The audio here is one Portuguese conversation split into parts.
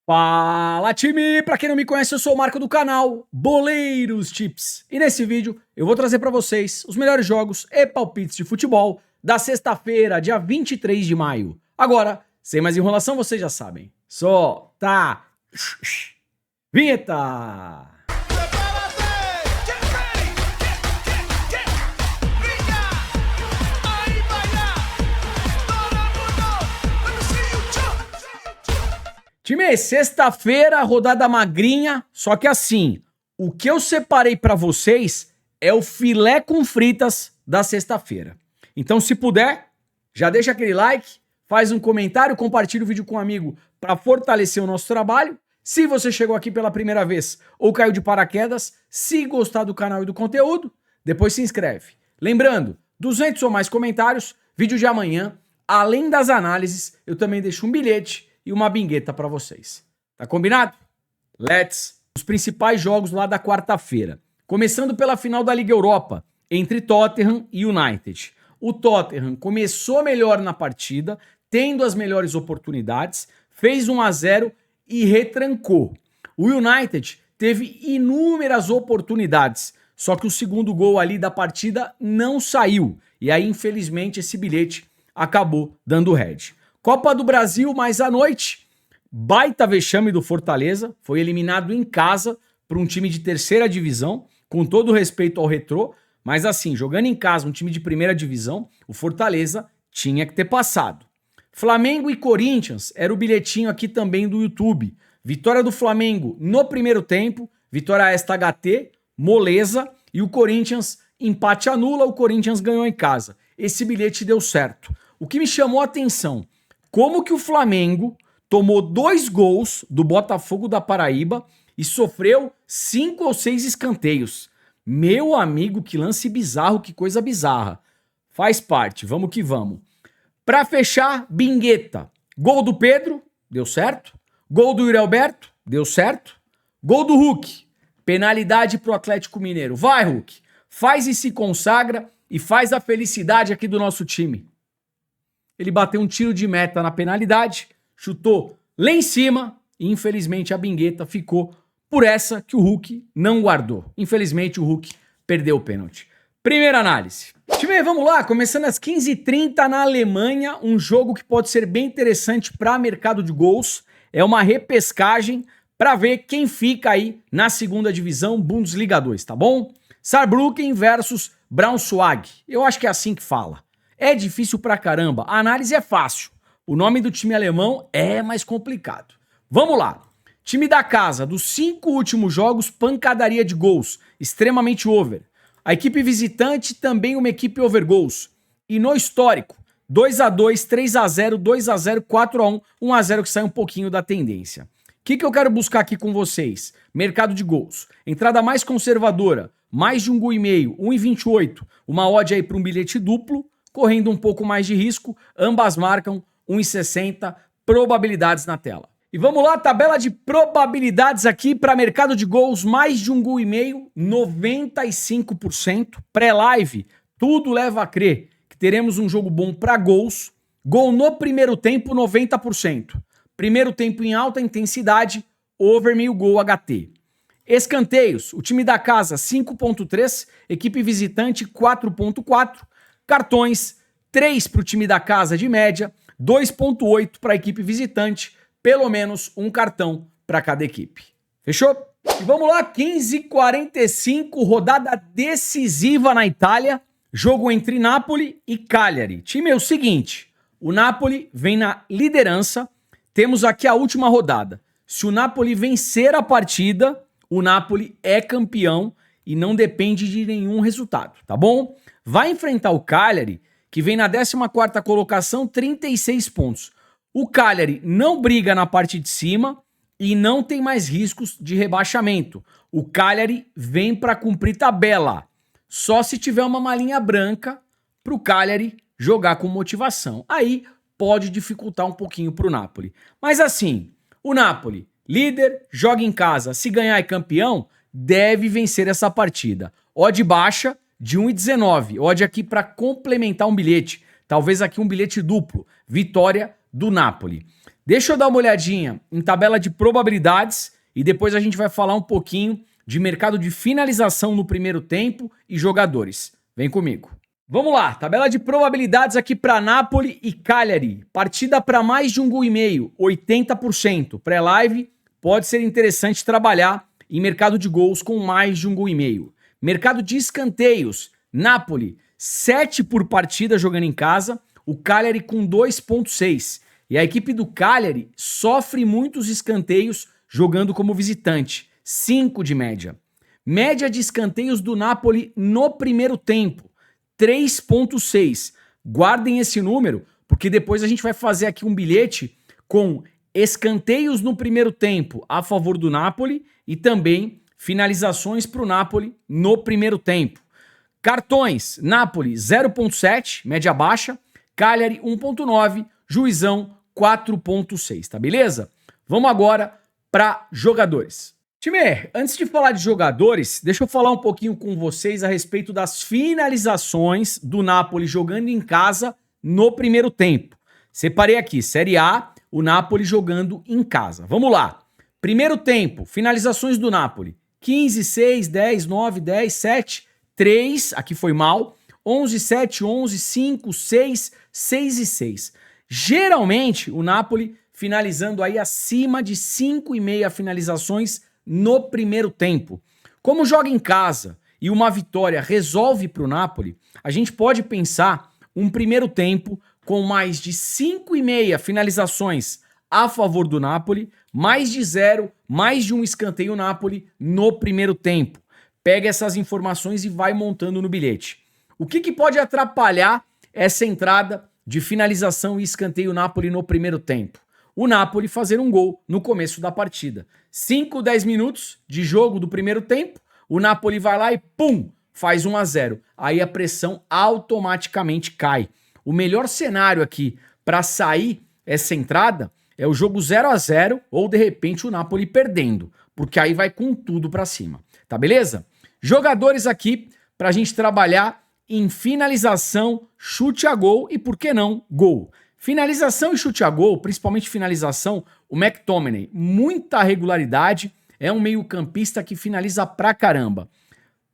Fala, time! Pra quem não me conhece, eu sou o Marco do canal Boleiros Tips. E nesse vídeo eu vou trazer pra vocês os melhores jogos e palpites de futebol da sexta-feira, dia 23 de maio. Agora, sem mais enrolação, vocês já sabem. Solta! Vinheta! Time, sexta-feira, rodada magrinha, só que assim, o que eu separei pra vocês é o filé com fritas da sexta-feira. Então, se puder, já deixa aquele like, faz um comentário, compartilha o vídeo com um amigo pra fortalecer o nosso trabalho. Se você chegou aqui pela primeira vez ou caiu de paraquedas, se gostar do canal e do conteúdo, depois se inscreve. Lembrando, 200 ou mais comentários, vídeo de amanhã, além das análises, eu também deixo um bilhete e uma bingueta pra vocês. Tá combinado? Let's! Os principais jogos lá da quarta-feira. Começando pela final da Liga Europa, entre Tottenham e United. O Tottenham começou melhor na partida, tendo as melhores oportunidades, fez 1-0 e retrancou. O United teve inúmeras oportunidades, só que o segundo gol ali da partida não saiu. E aí, infelizmente, esse bilhete acabou dando red. Copa do Brasil, mais à noite, baita vexame do Fortaleza, foi eliminado em casa por um time de terceira divisão, com todo respeito ao Retrô, mas assim, jogando em casa um time de primeira divisão, o Fortaleza tinha que ter passado. Flamengo e Corinthians, era o bilhetinho aqui também do YouTube. Vitória do Flamengo no primeiro tempo, vitória esta HT, moleza, e o Corinthians empate anula, o Corinthians ganhou em casa. Esse bilhete deu certo. O que me chamou a atenção, como que o Flamengo tomou 2 gols do Botafogo da Paraíba e sofreu 5 ou 6 escanteios. Meu amigo, que lance bizarro, que coisa bizarra. Faz parte, vamos que vamos. Pra fechar, bingueta. Gol do Pedro, deu certo. Gol do Yuri Alberto, deu certo. Gol do Hulk, penalidade pro Atlético Mineiro. Vai, Hulk, faz e se consagra e faz a felicidade aqui do nosso time. Ele bateu um tiro de meta na penalidade, chutou lá em cima e infelizmente a bingueta ficou por essa que o Hulk não guardou. Infelizmente o Hulk perdeu o pênalti. Primeira análise. Time, vamos lá, começando às 15h30 na Alemanha, um jogo que pode ser bem interessante para mercado de gols. É uma repescagem para ver quem fica aí na segunda divisão Bundesliga 2, tá bom? Saarbrücken versus Braunschweig. Eu acho que é assim que fala. É difícil pra caramba, a análise é fácil. O nome do time alemão é mais complicado. Vamos lá. Time da casa, dos 5 últimos jogos, pancadaria de gols, extremamente over. A equipe visitante também uma equipe over gols. E no histórico, 2-2, 3-0, 2-0, 4-1, 1-0 que sai um pouquinho da tendência. O que eu quero buscar aqui com vocês? Mercado de gols. Entrada mais conservadora, mais de 1,5 gol, 1,28. Uma odd aí para um bilhete duplo. Correndo um pouco mais de risco, ambas marcam 1,60, probabilidades na tela. E vamos lá, tabela de probabilidades aqui para mercado de gols, mais de 1,5 gol, 95%. Pré-live, tudo leva a crer que teremos um jogo bom para gols. Gol no primeiro tempo, 90%. Primeiro tempo em alta intensidade, over meio gol HT. Escanteios, o time da casa 5,3, equipe visitante 4,4. Cartões, 3 para o time da casa de média, 2,8 para a equipe visitante, pelo menos um cartão para cada equipe. Fechou? E vamos lá, 15h45, rodada decisiva na Itália, jogo entre Napoli e Cagliari. Time, é o seguinte, o Napoli vem na liderança, temos aqui a última rodada. Se o Napoli vencer a partida, o Napoli é campeão e não depende de nenhum resultado, tá bom? Vai enfrentar o Cagliari, que vem na 14ª colocação, 36 pontos. O Cagliari não briga na parte de cima e não tem mais riscos de rebaixamento. O Cagliari vem para cumprir tabela. Só se tiver uma malinha branca para o Cagliari jogar com motivação. Aí pode dificultar um pouquinho para o Napoli. Mas assim, o Napoli, líder, joga em casa. Se ganhar é campeão, deve vencer essa partida. Odd baixa de 1,19. Odd aqui para complementar um bilhete. Talvez aqui um bilhete duplo. Vitória do Napoli. Deixa eu dar uma olhadinha em tabela de probabilidades e depois a gente vai falar um pouquinho de mercado de finalização no primeiro tempo e jogadores. Vem comigo. Vamos lá, tabela de probabilidades aqui para Napoli e Cagliari. Partida para mais de 1,5 gol, 80%. Pré-live, pode ser interessante trabalhar em mercado de gols com mais de 1,5 gol. Mercado de escanteios, Napoli, 7 por partida jogando em casa, o Cagliari com 2,6. E a equipe do Cagliari sofre muitos escanteios jogando como visitante, 5 de média. Média de escanteios do Napoli no primeiro tempo, 3,6. Guardem esse número, porque depois a gente vai fazer aqui um bilhete com escanteios no primeiro tempo a favor do Napoli e também finalizações para o Napoli no primeiro tempo. Cartões, Napoli 0,7, média baixa, Cagliari 1,9, Juizão 4,6, tá beleza? Vamos agora para jogadores. Time, antes de falar de jogadores, deixa eu falar um pouquinho com vocês a respeito das finalizações do Napoli jogando em casa no primeiro tempo. Separei aqui, Série A, o Napoli jogando em casa. Vamos lá. Primeiro tempo, finalizações do Napoli. 15, 6, 10, 9, 10, 7, 3, aqui foi mal. 11, 7, 11, 5, 6, 6 e 6. Geralmente, o Napoli finalizando aí acima de 5,5 finalizações no primeiro tempo. Como joga em casa e uma vitória resolve para o Napoli, a gente pode pensar um primeiro tempo com mais de 5,5 finalizações a favor do Napoli, mais de 0, mais de um escanteio Napoli no primeiro tempo. Pega essas informações e vai montando no bilhete. O que pode atrapalhar essa entrada de finalização e escanteio Napoli no primeiro tempo? O Napoli fazer um gol no começo da partida. 5, 10 minutos de jogo do primeiro tempo, o Napoli vai lá e pum, faz 1-0. Aí a pressão automaticamente cai. O melhor cenário aqui para sair essa entrada é o jogo 0-0 ou de repente o Napoli perdendo, porque aí vai com tudo para cima. Tá beleza? Jogadores aqui para a gente trabalhar em finalização, chute a gol e, por que não, gol. Finalização e chute a gol, principalmente finalização, o McTominay, muita regularidade, é um meio-campista que finaliza pra caramba.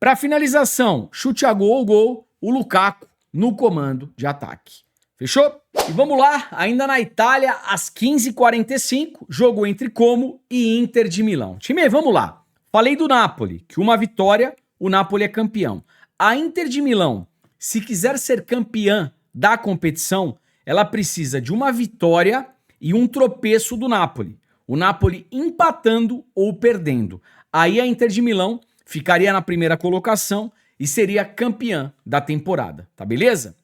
Para finalização, chute a gol, gol, o Lukaku no comando de ataque. Fechou? E vamos lá, ainda na Itália, às 15h45, jogo entre Como e Inter de Milão. Time, vamos lá. Falei do Napoli, que uma vitória, o Napoli é campeão. A Inter de Milão, se quiser ser campeã da competição, ela precisa de uma vitória e um tropeço do Napoli. O Napoli empatando ou perdendo. Aí a Inter de Milão ficaria na primeira colocação e seria campeã da temporada, tá beleza?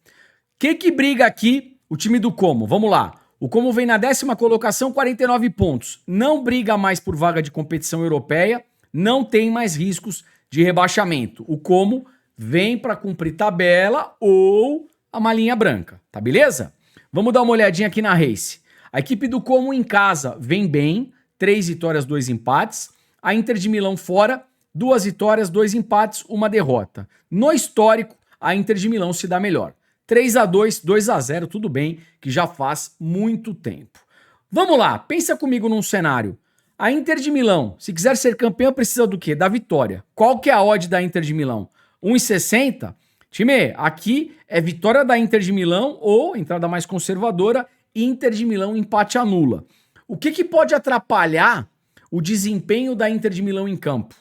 Que briga aqui o time do Como? Vamos lá. O Como vem na 10ª colocação, 49 pontos. Não briga mais por vaga de competição europeia, não tem mais riscos de rebaixamento. O Como vem para cumprir tabela ou a malinha branca, tá beleza? Vamos dar uma olhadinha aqui na Race. A equipe do Como em casa vem bem, 3 vitórias, 2 empates. A Inter de Milão fora, 2 vitórias, 2 empates, 1 derrota. No histórico, a Inter de Milão se dá melhor. 3-2, 2-0, tudo bem, que já faz muito tempo. Vamos lá, pensa comigo num cenário. A Inter de Milão, se quiser ser campeão, precisa do quê? Da vitória. Qual que é a odd da Inter de Milão? 1,60? Time, aqui é vitória da Inter de Milão ou, entrada mais conservadora, Inter de Milão empate anula. O que pode atrapalhar o desempenho da Inter de Milão em campo?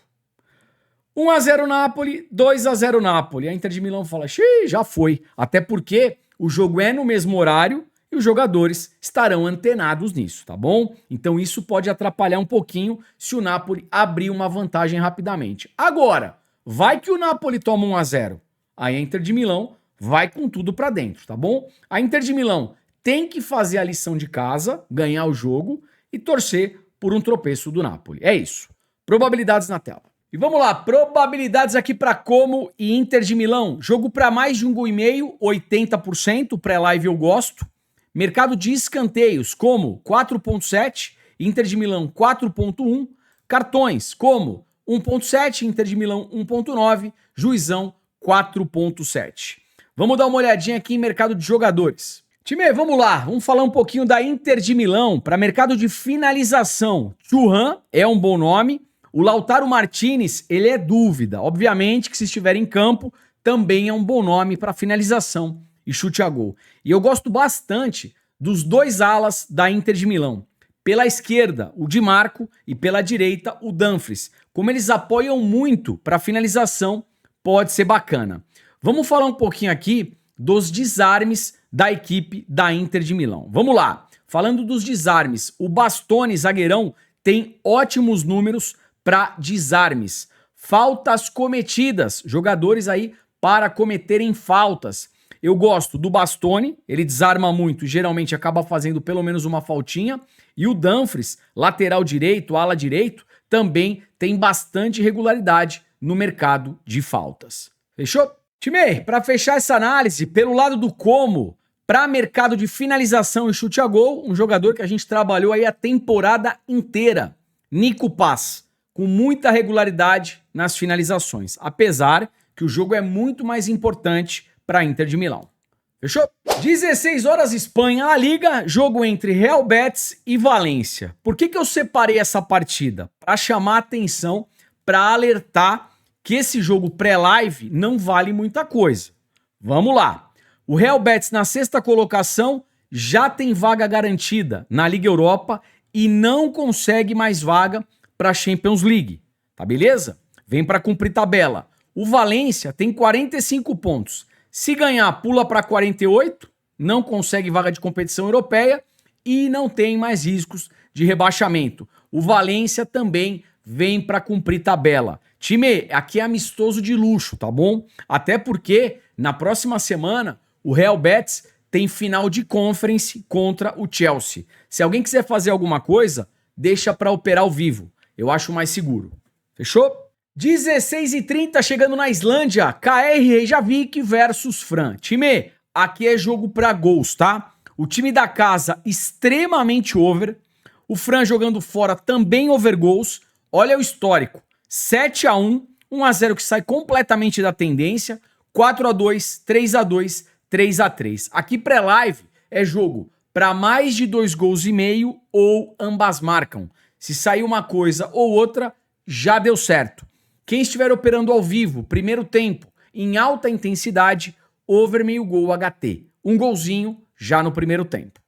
1-0 Napoli, 2-0 Napoli. A Inter de Milão fala, xiii, já foi. Até porque o jogo é no mesmo horário e os jogadores estarão antenados nisso, tá bom? Então isso pode atrapalhar um pouquinho se o Napoli abrir uma vantagem rapidamente. Agora, vai que o Napoli toma 1-0. Aí a Inter de Milão vai com tudo pra dentro, tá bom? A Inter de Milão tem que fazer a lição de casa, ganhar o jogo e torcer por um tropeço do Napoli. É isso. Probabilidades na tela. E vamos lá, probabilidades aqui para Como e Inter de Milão. Jogo para mais de 1,5 gol, 80%, pré-live eu gosto. Mercado de escanteios, Como 4,7, Inter de Milão 4,1. Cartões, Como 1,7, Inter de Milão 1,9, Juizão 4,7. Vamos dar uma olhadinha aqui em mercado de jogadores. Time, vamos lá, vamos falar um pouquinho da Inter de Milão para mercado de finalização. Thuram é um bom nome, o Lautaro Martinez, ele é dúvida. Obviamente que se estiver em campo, também é um bom nome para finalização e chute a gol. E eu gosto bastante dos dois alas da Inter de Milão. Pela esquerda, o Di Marco, e pela direita, o Dumfries. Como eles apoiam muito para finalização, pode ser bacana. Vamos falar um pouquinho aqui dos desarmes da equipe da Inter de Milão. Vamos lá. Falando dos desarmes, o Bastoni, zagueirão, tem ótimos números para desarmes. Faltas cometidas, jogadores aí para cometerem faltas. Eu gosto do Bastoni, ele desarma muito e geralmente acaba fazendo pelo menos uma faltinha. E o Dumfries, lateral direito, ala direito, também tem bastante regularidade no mercado de faltas. Fechou? Time, para fechar essa análise, pelo lado do como, para mercado de finalização e chute a gol, um jogador que a gente trabalhou aí a temporada inteira, Nico Paz, com muita regularidade nas finalizações, apesar que o jogo é muito mais importante para a Inter de Milão. Fechou? 16 horas Espanha, La Liga, jogo entre Real Betis e Valência. Por que eu separei essa partida? Para chamar a atenção, para alertar que esse jogo pré-live não vale muita coisa. Vamos lá. O Real Betis na sexta colocação já tem vaga garantida na Liga Europa e não consegue mais vaga para a Champions League. Tá beleza? Vem para cumprir tabela. O Valência tem 45 pontos. Se ganhar, pula para 48, não consegue vaga de competição europeia e não tem mais riscos de rebaixamento. O Valência também vem para cumprir tabela. Time, aqui é amistoso de luxo, tá bom? Até porque na próxima semana o Real Betis tem final de Conference contra o Chelsea. Se alguém quiser fazer alguma coisa, deixa para operar ao vivo. Eu acho mais seguro. Fechou? 16h30 chegando na Islândia, KR Reykjavik versus Fram. Time, aqui é jogo para gols, tá? O time da casa extremamente over. O Fram jogando fora também over gols. Olha o histórico. 7-1, 1-0 que sai completamente da tendência, 4-2, 3-2, 3-3. Aqui pré-live é jogo para mais de 2 gols e meio ou ambas marcam. Se sair uma coisa ou outra, já deu certo. Quem estiver operando ao vivo, primeiro tempo, em alta intensidade, over meio gol HT. Um golzinho já no primeiro tempo.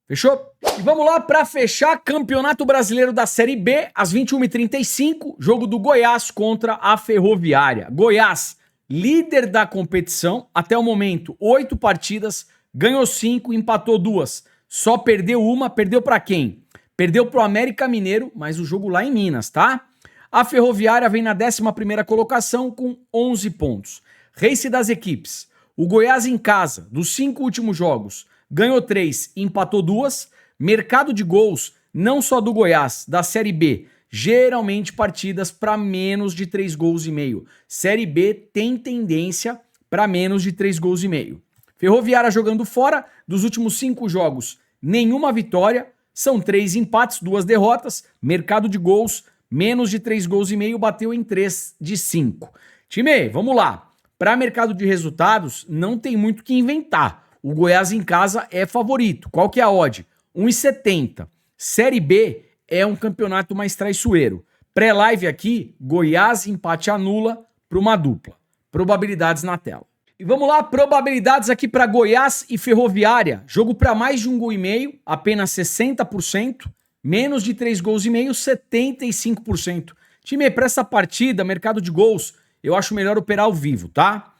Fechou? E vamos lá para fechar Campeonato Brasileiro da Série B, às 21h35, jogo do Goiás contra a Ferroviária. Goiás, líder da competição, até o momento, 8 partidas, ganhou 5, empatou 2. Só perdeu uma, perdeu para quem? Perdeu pro América Mineiro, mas o jogo lá em Minas, tá? A Ferroviária vem na 11ª colocação com 11 pontos. Race das equipes. O Goiás em casa, dos 5 últimos jogos, ganhou 3, empatou 2. Mercado de gols, não só do Goiás, da Série B, geralmente partidas para menos de 3 gols e meio. Série B tem tendência para menos de 3 gols e meio. Ferroviária jogando fora, dos últimos 5 jogos, nenhuma vitória, são 3 empates, 2 derrotas. Mercado de gols, menos de 3 gols e meio, bateu em 3 de 5. Time, vamos lá. Para mercado de resultados, não tem muito o que inventar. O Goiás em casa é favorito. Qual que é a odd? 1,70. Série B é um campeonato mais traiçoeiro. Pré-live aqui, Goiás empate anula para uma dupla. Probabilidades na tela. E vamos lá, probabilidades aqui para Goiás e Ferroviária. Jogo para mais de 1 gol e meio, apenas 60%. Menos de 3 gols e meio, 75%. Time, para essa partida, mercado de gols, eu acho melhor operar ao vivo, tá?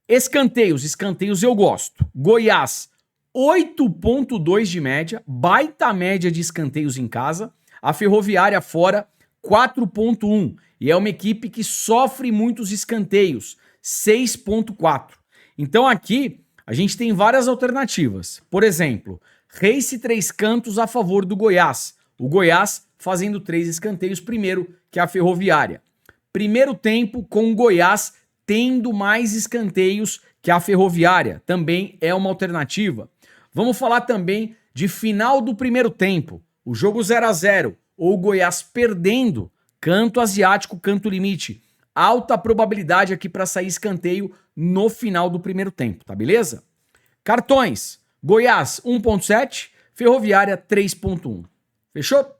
Escanteios eu gosto. Goiás, 8,2 de média, baita média de escanteios em casa. A Ferroviária fora, 4,1. E é uma equipe que sofre muitos escanteios, 6,4. Então aqui a gente tem várias alternativas. Por exemplo, Race 3 cantos a favor do Goiás. O Goiás fazendo 3 escanteios primeiro que a Ferroviária. Primeiro tempo com o Goiás tendo mais escanteios que a Ferroviária. Também é uma alternativa. Vamos falar também de final do primeiro tempo. O jogo 0-0 ou o Goiás perdendo, canto asiático, canto limite. Alta probabilidade aqui para sair escanteio no final do primeiro tempo, tá beleza? Cartões. Goiás 1,7, Ferroviária 3,1. Fechou?